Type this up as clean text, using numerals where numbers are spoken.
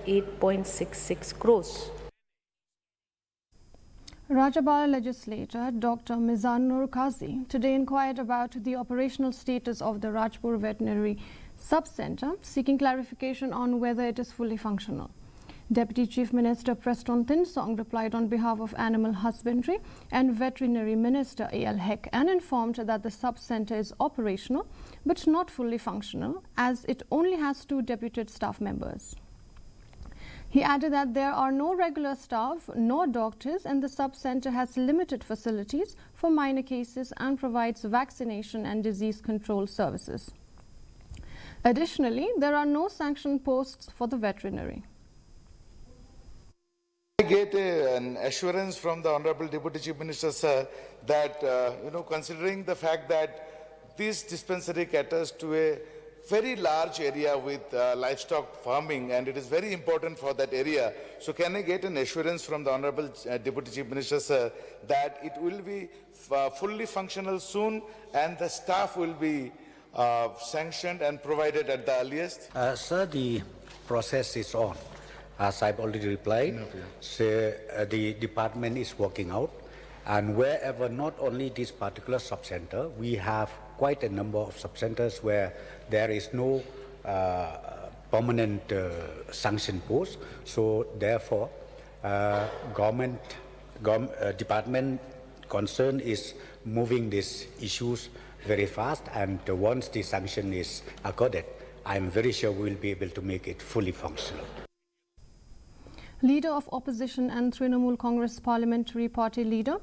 8.66 crores. Rajpur legislator Dr. Mizanur Qazi today inquired about the operational status of the Rajpur Veterinary Sub-Centre, seeking clarification on whether it is fully functional. Deputy Chief Minister Preston Thinsong replied on behalf of Animal Husbandry and Veterinary Minister A.L. Heck and informed that the sub-centre is operational but not fully functional, as it only has 2 deputed staff members. He added that there are no regular staff nor doctors, and the sub-centre has limited facilities for minor cases and provides vaccination and disease control services. Additionally, there are no sanctioned posts for the veterinary. I get an assurance from the Honorable Deputy Chief Minister, sir, that, considering the fact that this dispensary caters to a very large area with livestock farming, and it is very important for that area. So can I get an assurance from the Honorable Deputy Chief Minister, sir, that it will be fully functional soon and the staff will be sanctioned and provided at the earliest? Sir, the process is on. As I've already replied, so, the department is working out, and wherever not only this particular sub-center, we have quite a number of sub-centers where there is no permanent sanction post. So therefore, department concern is moving these issues very fast, and once the sanction is accorded, I'm very sure we will be able to make it fully functional. Leader of Opposition and Trinamool Congress Parliamentary Party leader